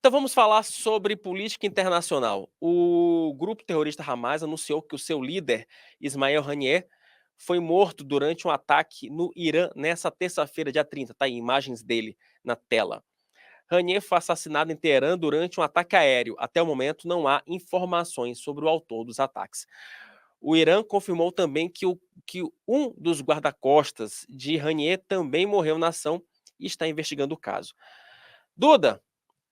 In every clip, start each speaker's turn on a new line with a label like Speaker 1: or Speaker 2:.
Speaker 1: Então vamos falar sobre política internacional. O grupo terrorista Hamas anunciou que o seu líder, Ismael Haniyeh, foi morto durante um ataque no Irã nessa terça-feira, dia 30. Tá aí imagens dele na tela. Haniyeh foi assassinado em Teherã durante um ataque aéreo. Até o momento não há informações sobre o autor dos ataques. O Irã confirmou também que um dos guarda-costas de Haniyeh também morreu na ação e está investigando o caso. Duda,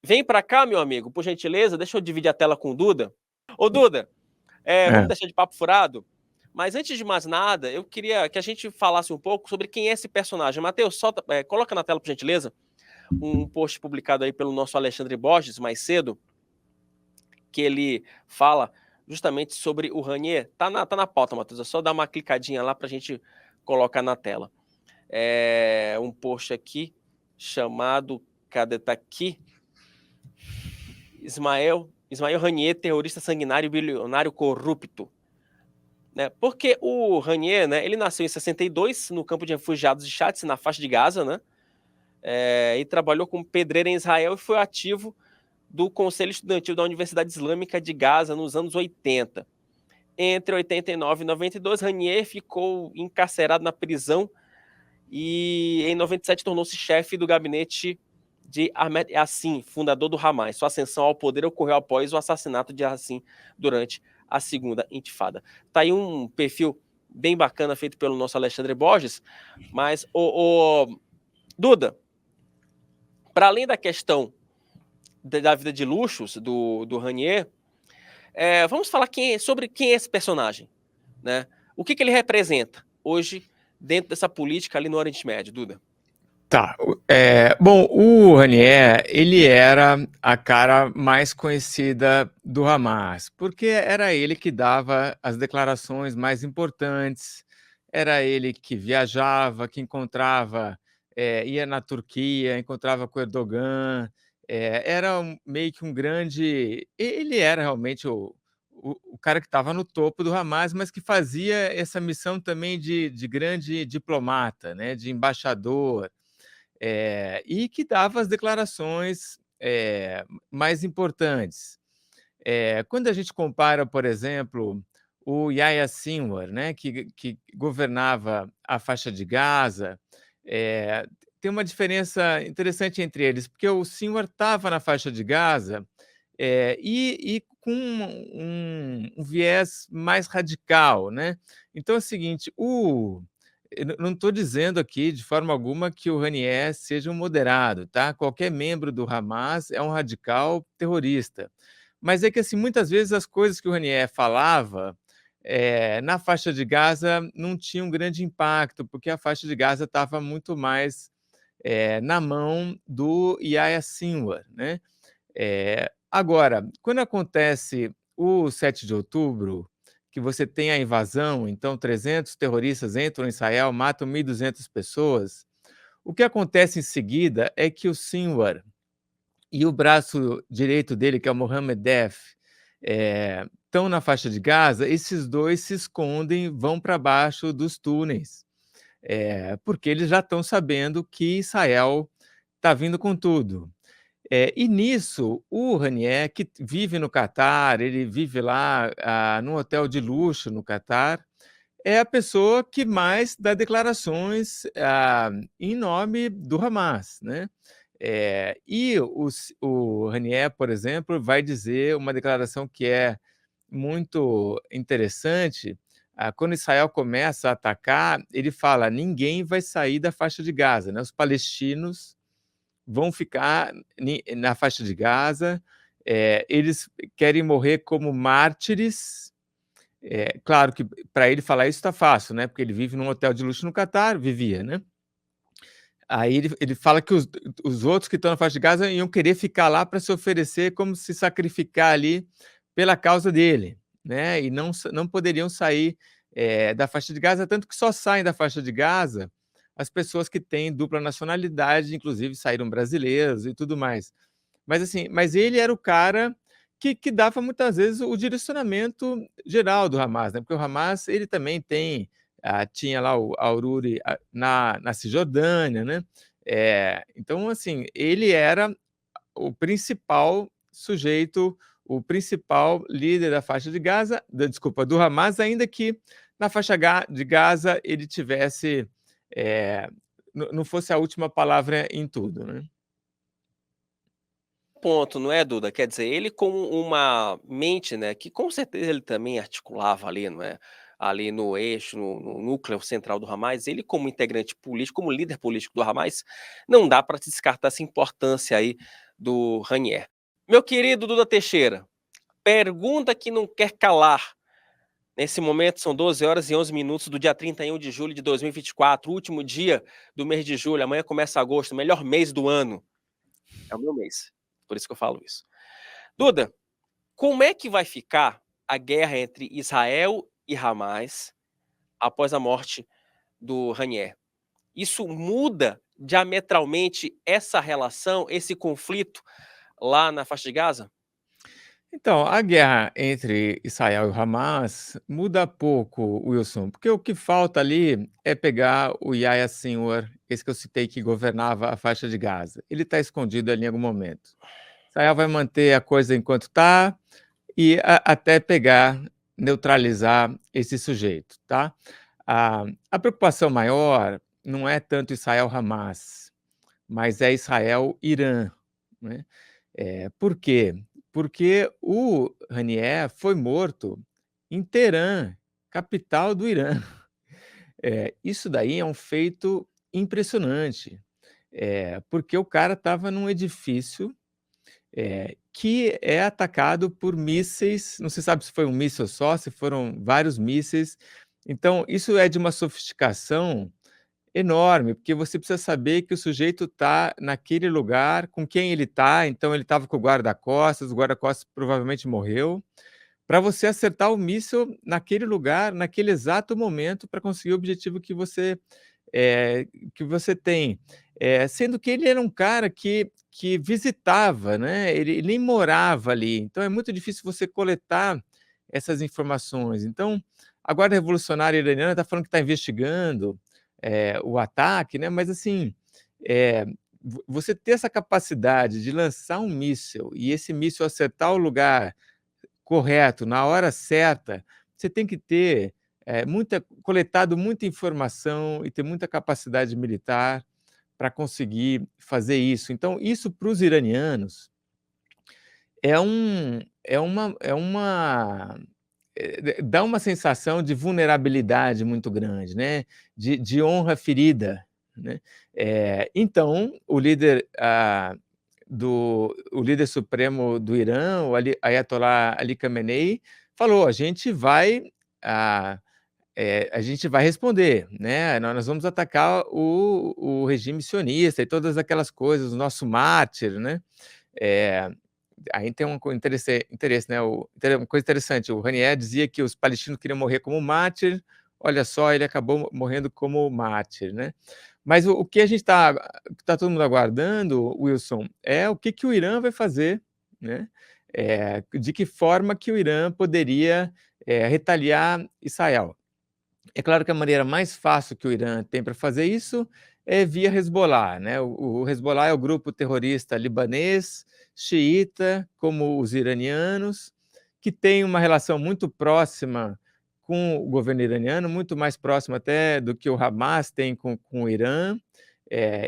Speaker 1: vem para cá, meu amigo, por gentileza, deixa eu dividir a tela com o Duda. Ô Duda, vamos
Speaker 2: É.
Speaker 1: deixar de papo furado, mas antes de mais nada, eu queria que a gente falasse um pouco sobre quem é esse personagem. Matheus, coloca na tela, por gentileza, um post publicado aí pelo nosso Alexandre Borges, mais cedo, que ele fala justamente sobre o Haniyeh. Tá na pauta, Matheus, é só dar uma clicadinha lá para a gente colocar na tela. Um post aqui chamado, cadê, tá aqui? Ismael Haniyeh, terrorista sanguinário e bilionário corrupto. Né? Porque o Haniyeh, né, ele nasceu em 62 no campo de refugiados de Shatz, na faixa de Gaza, né? E trabalhou como pedreiro em Israel e foi ativo do Conselho Estudantil da Universidade Islâmica de Gaza nos anos 80. Entre 89 e 92, Haniyeh ficou encarcerado na prisão e em 97 tornou-se chefe do gabinete de Ahmed Yassin, fundador do Hamas. Sua ascensão ao poder ocorreu após o assassinato de Yassin durante a segunda intifada. Tá aí um perfil bem bacana feito pelo nosso Alexandre Borges, mas Duda, para além da questão da vida de luxos do Haniyeh, vamos falar sobre quem é esse personagem, né? O que ele representa hoje dentro dessa política ali no Oriente Médio, Duda?
Speaker 2: Tá. Bom, o Haniyeh, ele era a cara mais conhecida do Hamas, porque era ele que dava as declarações mais importantes, era ele que viajava, que encontrava, ia na Turquia, encontrava com Erdogan, era meio que um grande. Ele era realmente o cara que estava no topo do Hamas, mas que fazia essa missão também de grande diplomata, né, de embaixador. E que dava as declarações mais importantes. Quando a gente compara, por exemplo, o Yahya Sinwar, né, que governava a faixa de Gaza, tem uma diferença interessante entre eles, porque o Sinwar estava na faixa de Gaza e com um viés mais radical, né? Então é o seguinte, eu não estou dizendo aqui de forma alguma que o Haniyeh seja um moderado, tá? Qualquer membro do Hamas é um radical terrorista. Mas é que assim, muitas vezes as coisas que o Haniyeh falava na faixa de Gaza não tinham grande impacto, porque a faixa de Gaza estava muito mais na mão do Yahya Sinwar, né? Agora, quando acontece o 7 de outubro, que você tem a invasão, então 300 terroristas entram em Israel, matam 1.200 pessoas, o que acontece em seguida é que o Sinwar e o braço direito dele, que é o Mohammed Def, estão na faixa de Gaza, esses dois se escondem, vão para baixo dos túneis, porque eles já estão sabendo que Israel está vindo com tudo. E nisso, o Haniyeh, que vive no Catar, ele vive lá num hotel de luxo no Catar, é a pessoa que mais dá declarações em nome do Hamas, né? O Haniyeh, por exemplo, vai dizer uma declaração que é muito interessante. Quando Israel começa a atacar, ele fala: ninguém vai sair da faixa de Gaza, né? Os palestinos vão ficar na faixa de Gaza, eles querem morrer como mártires. Claro que para ele falar isso está fácil, né? Porque ele vive num hotel de luxo no Catar, vivia, né? Aí ele fala que os outros que estão na faixa de Gaza iam querer ficar lá para se oferecer como se sacrificar ali pela causa dele, né? E não poderiam sair da faixa de Gaza, tanto que só saem da faixa de Gaza as pessoas que têm dupla nacionalidade, inclusive saíram brasileiros e tudo mais. Mas assim, ele era o cara que dava muitas vezes o direcionamento geral do Hamas, né? Porque o Hamas ele também tinha lá o Aururi na Cisjordânia, né? Então assim, ele era o principal sujeito, o principal líder da faixa de Gaza, do Hamas, ainda que na faixa de Gaza ele tivesse, não fosse a última palavra em tudo, né?
Speaker 1: Ponto, não é, Duda? Quer dizer, ele com uma mente, né, que com certeza ele também articulava ali, não é, ali no eixo, no núcleo central do Hamas, ele como integrante político, como líder político do Hamas, não dá para descartar essa importância aí do Ranier. Meu querido Duda Teixeira, pergunta que não quer calar. Nesse momento são 12h11 do dia 31 de julho de 2024, último dia do mês de julho, amanhã começa agosto, melhor mês do ano. É o meu mês, por isso que eu falo isso. Duda, como é que vai ficar a guerra entre Israel e Hamas após a morte do Ranier? Isso muda diametralmente essa relação, esse conflito lá na faixa de Gaza?
Speaker 2: Então, a guerra entre Israel e o Hamas muda pouco, Wilson, porque o que falta ali é pegar o Yahya Sinwar, esse que eu citei que governava a faixa de Gaza. Ele está escondido ali em algum momento. Israel vai manter a coisa enquanto está e até pegar, neutralizar esse sujeito, tá? A preocupação maior não é tanto Israel-Hamas, mas é Israel-Irã, né? Por quê? Porque o Ranier foi morto em Teherã, capital do Irã. Isso daí é um feito impressionante, porque o cara estava num edifício que é atacado por mísseis, não se sabe se foi um míssil só, se foram vários mísseis. Então, isso é de uma sofisticação enorme, porque você precisa saber que o sujeito está naquele lugar, com quem ele está, então ele estava com o guarda-costas provavelmente morreu, para você acertar o míssil naquele lugar, naquele exato momento, para conseguir o objetivo que você tem. Sendo que ele era um cara que visitava, né? Ele nem morava ali, então é muito difícil você coletar essas informações. Então, a Guarda Revolucionária Iraniana está falando que está investigando o ataque, né? Mas assim, é, você ter essa capacidade de lançar um míssil e esse míssil acertar o lugar correto, na hora certa, você tem que ter coletado muita informação e ter muita capacidade militar para conseguir fazer isso. Então, isso para os iranianos é um, é uma dá uma sensação de vulnerabilidade muito grande, né? De honra ferida, né? Então, o líder supremo do Irã, o Ayatollah Ali Khamenei, falou: ah, a gente vai responder, né? Nós vamos atacar o regime sionista e todas aquelas coisas, o nosso mártir, né? Aí tem interesse, né? Uma coisa interessante, o Ranier dizia que os palestinos queriam morrer como mártir, olha só, ele acabou morrendo como mártir, né? Mas o que a gente está todo mundo aguardando, Wilson, é o que o Irã vai fazer, né? De que forma que o Irã poderia retaliar Israel. É claro que a maneira mais fácil que o Irã tem para fazer isso é via Hezbollah, né? O Hezbollah é o grupo terrorista libanês, xiita, como os iranianos, que tem uma relação muito próxima com o governo iraniano, muito mais próxima até do que o Hamas tem com o Irã.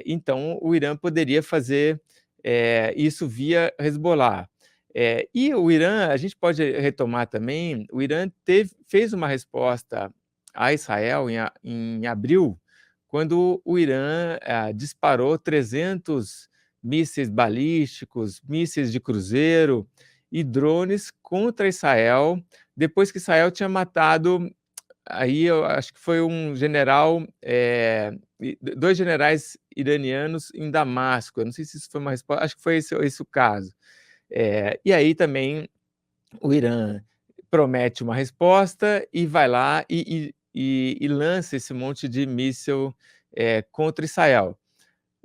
Speaker 2: Então, o Irã poderia fazer isso via Hezbollah. E o Irã, a gente pode retomar também, o Irã fez uma resposta a Israel em abril, quando o Irã disparou 300 mísseis balísticos, mísseis de cruzeiro e drones contra Israel, depois que Israel tinha matado, aí eu acho que foi um general, dois generais iranianos em Damasco. Eu não sei se isso foi uma resposta, acho que foi esse o caso. E aí também o Irã promete uma resposta e vai lá e lança esse monte de míssil contra Israel.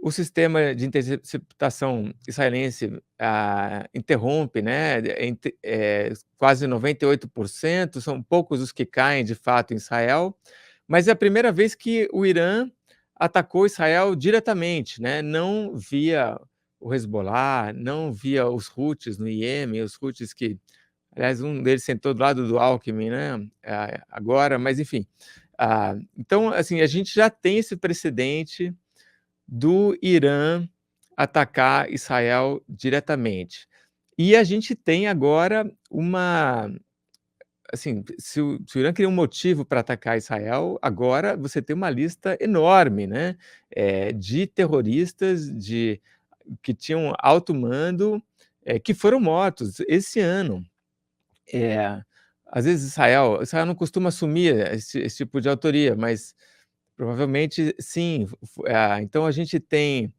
Speaker 2: O sistema de interceptação israelense interrompe, né? Quase 98%, são poucos os que caem de fato em Israel, mas é a primeira vez que o Irã atacou Israel diretamente, né? Não via o Hezbollah, não via os Houthis no Iêmen, os Houthis que, aliás, um deles sentou do lado do Alckmin, né, agora, mas enfim. Então, assim, a gente já tem esse precedente do Irã atacar Israel diretamente. E a gente tem agora uma, assim, se o Irã queria um motivo para atacar Israel, agora você tem uma lista enorme, né, de terroristas que tinham alto mando, que foram mortos esse ano. Às vezes Israel não costuma assumir esse tipo de autoria, mas provavelmente sim. Então a gente tem,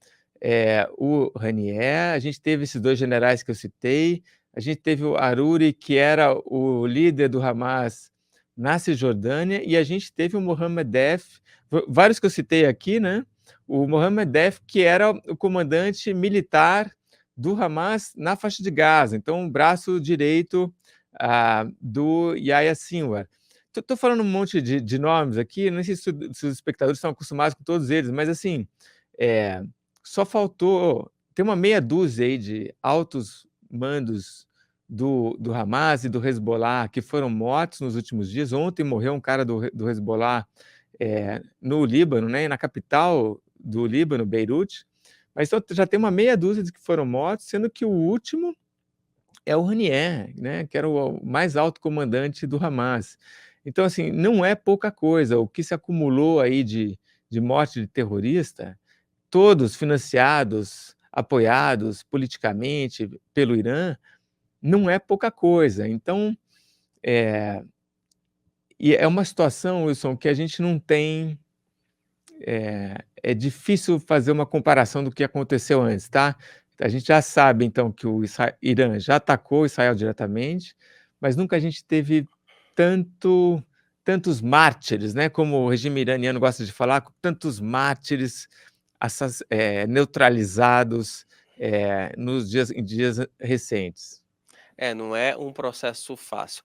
Speaker 2: o Ranier, a gente teve esses 2 generais que eu citei, a gente teve o Aruri, que era o líder do Hamas na Cisjordânia, e a gente teve o Mohammed Deif, vários que eu citei aqui, né, o Mohammed Deif, que era o comandante militar do Hamas na faixa de Gaza, então o braço direito, do Yahya Sinwar. Estou falando um monte de nomes aqui, não sei se os espectadores estão acostumados com todos eles, mas assim, só faltou ter uma meia dúzia aí de altos mandos do Hamas e do Hezbollah que foram mortos nos últimos dias. Ontem morreu um cara do Hezbollah no Líbano, né, na capital do Líbano, Beirute, mas então já tem uma meia dúzia de que foram mortos, sendo que o último é o Ranier, né, que era o mais alto comandante do Hamas. Então, assim, não é pouca coisa. O que se acumulou aí de morte de terrorista, todos financiados, apoiados politicamente pelo Irã, não é pouca coisa. Então, e é uma situação, Wilson, que a gente não tem. É difícil fazer uma comparação do que aconteceu antes, tá? A gente já sabe, então, que o Irã já atacou Israel diretamente, mas nunca a gente teve tantos mártires, né? Como o regime iraniano gosta de falar, tantos mártires neutralizados em dias recentes.
Speaker 1: Não é um processo fácil.